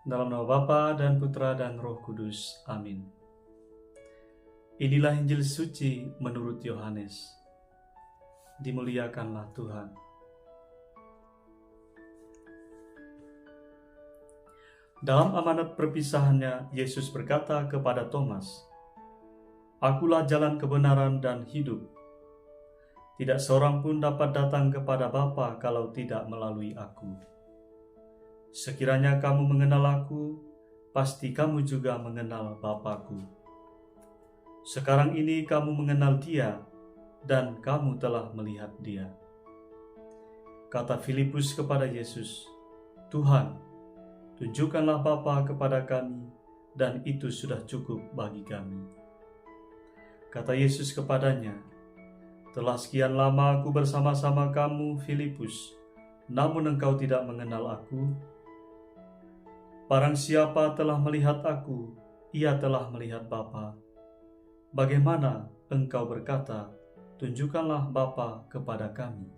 Dalam nama Bapa dan Putra dan Roh Kudus. Amin. Inilah Injil suci menurut Yohanes. Dimuliakanlah Tuhan. Dalam amanat perpisahannya, Yesus berkata kepada Thomas, "Akulah jalan kebenaran dan hidup. Tidak seorang pun dapat datang kepada Bapa kalau tidak melalui aku. Sekiranya kamu mengenal aku, pasti kamu juga mengenal Bapa-Ku. Sekarang ini kamu mengenal Dia, dan kamu telah melihat Dia." Kata Filipus kepada Yesus, "Tuhan, tunjukkanlah Bapa kepada kami, dan itu sudah cukup bagi kami." Kata Yesus kepadanya, "Telah sekian lama aku bersama-sama kamu, Filipus, namun engkau tidak mengenal aku? Barang siapa telah melihat aku, ia telah melihat Bapa. Bagaimana engkau berkata, 'Tunjukkanlah Bapa kepada kami'?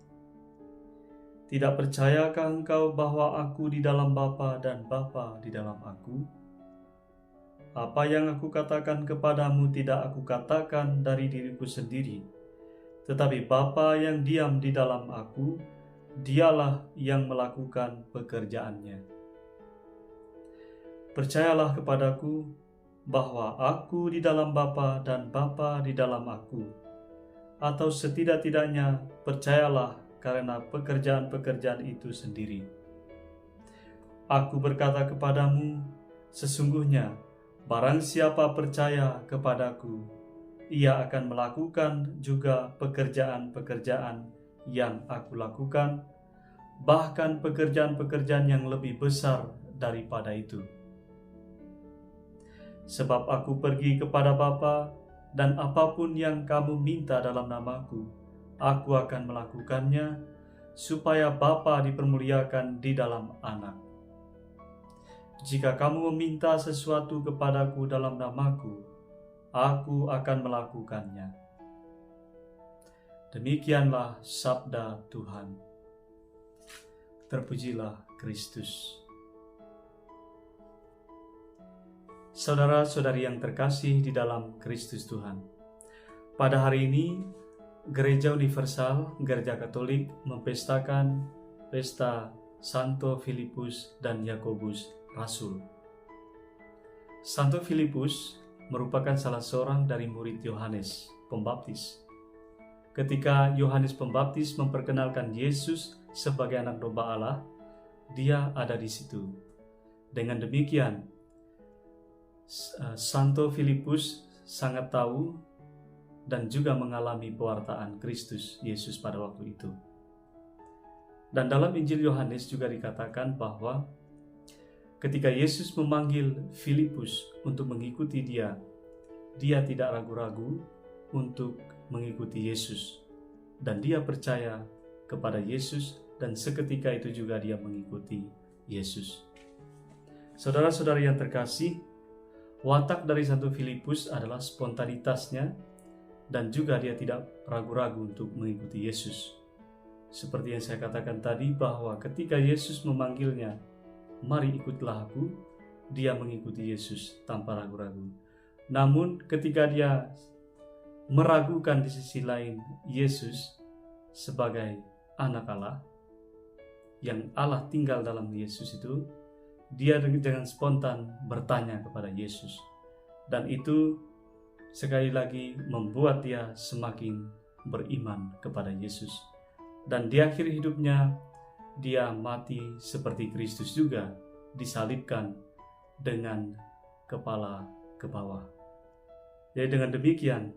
Tidak percayakah engkau bahwa aku di dalam Bapa dan Bapa di dalam aku? Apa yang aku katakan kepadamu tidak aku katakan dari diriku sendiri, tetapi Bapa yang diam di dalam aku, Dialah yang melakukan pekerjaannya. Percayalah kepadaku bahwa aku di dalam Bapa dan Bapa di dalam aku, atau setidak-tidaknya percayalah karena pekerjaan-pekerjaan itu sendiri. Aku berkata kepadamu, sesungguhnya barang siapa percaya kepadaku, ia akan melakukan juga pekerjaan-pekerjaan yang aku lakukan, bahkan pekerjaan-pekerjaan yang lebih besar daripada itu. Sebab aku pergi kepada Bapa, dan apapun yang kamu minta dalam namaku, aku akan melakukannya, supaya Bapa dipermuliakan di dalam Anak. Jika kamu meminta sesuatu kepadaku dalam namaku, aku akan melakukannya." Demikianlah sabda Tuhan. Terpujilah Kristus. Saudara-saudari yang terkasih di dalam Kristus Tuhan, pada hari ini Gereja Universal, Gereja Katolik mempestakan pesta Santo Filipus dan Yakobus Rasul. Santo Filipus merupakan salah seorang dari murid Yohanes Pembaptis. Ketika Yohanes Pembaptis memperkenalkan Yesus sebagai anak domba Allah, dia ada di situ. Dengan demikian, Santo Filipus sangat tahu dan juga mengalami pewartaan Kristus Yesus pada waktu itu. Dan dalam Injil Yohanes juga dikatakan bahwa ketika Yesus memanggil Filipus untuk mengikuti dia tidak ragu-ragu untuk mengikuti Yesus. Dan dia percaya kepada Yesus, dan seketika itu juga dia mengikuti Yesus. Saudara-saudari yang terkasih, watak dari Santo Filipus adalah spontanitasnya, dan juga dia tidak ragu-ragu untuk mengikuti Yesus. Seperti yang saya katakan tadi, bahwa ketika Yesus memanggilnya, "Mari ikutlah aku," dia mengikuti Yesus tanpa ragu-ragu. Namun ketika dia meragukan di sisi lain Yesus sebagai anak Allah, yang Allah tinggal dalam Yesus itu, dia dengan spontan bertanya kepada Yesus. Dan itu sekali lagi membuat dia semakin beriman kepada Yesus. Dan di akhir hidupnya, dia mati seperti Kristus juga, disalibkan dengan kepala ke bawah. Jadi dengan demikian,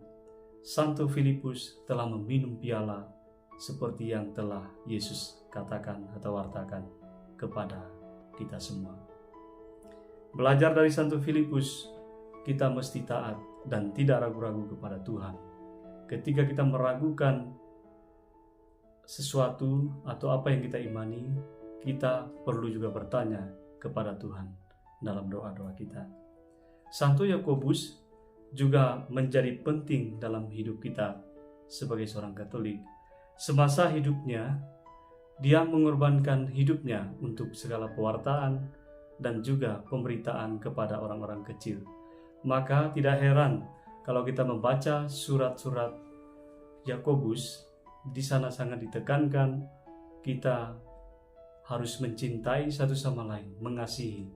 Santo Filipus telah meminum piala seperti yang telah Yesus katakan atau wartakan kepada kita semua. Belajar dari Santo Filipus, kita mesti taat dan tidak ragu-ragu kepada Tuhan. Ketika kita meragukan sesuatu atau apa yang kita imani, kita perlu juga bertanya kepada Tuhan dalam doa-doa kita. Santo Yakobus juga menjadi penting dalam hidup kita sebagai seorang Katolik. Semasa hidupnya, dia mengorbankan hidupnya untuk segala pewartaan dan juga pemberitaan kepada orang-orang kecil. Maka tidak heran kalau kita membaca surat-surat Yakobus, di sana sangat ditekankan kita harus mencintai satu sama lain, mengasihi,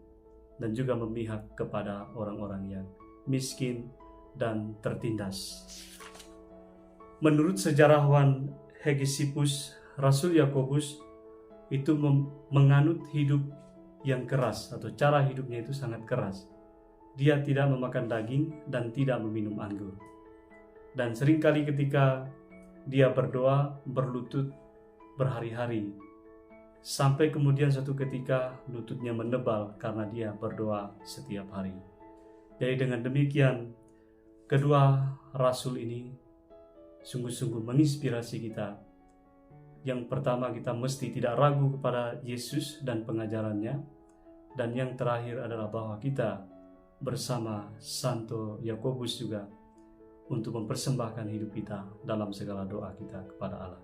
dan juga memihak kepada orang-orang yang miskin dan tertindas. Menurut sejarawan Hegesippus, Rasul Yakobus itu menganut hidup yang keras, atau cara hidupnya itu sangat keras. Dia tidak memakan daging dan tidak meminum anggur. Dan seringkali ketika dia berdoa berlutut berhari-hari, sampai kemudian suatu ketika lututnya menebal karena dia berdoa setiap hari. Jadi dengan demikian, kedua rasul ini sungguh-sungguh menginspirasi kita. Yang pertama, kita mesti tidak ragu kepada Yesus dan pengajarannya. Dan yang terakhir adalah bahwa kita bersama Santo Yakobus juga untuk mempersembahkan hidup kita dalam segala doa kita kepada Allah.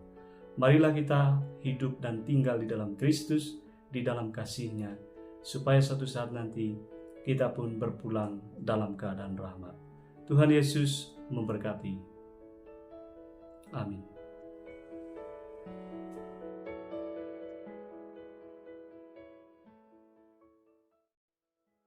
Marilah kita hidup dan tinggal di dalam Kristus, di dalam kasih-Nya, supaya suatu saat nanti kita pun berpulang dalam keadaan rahmat. Tuhan Yesus memberkati. Amin.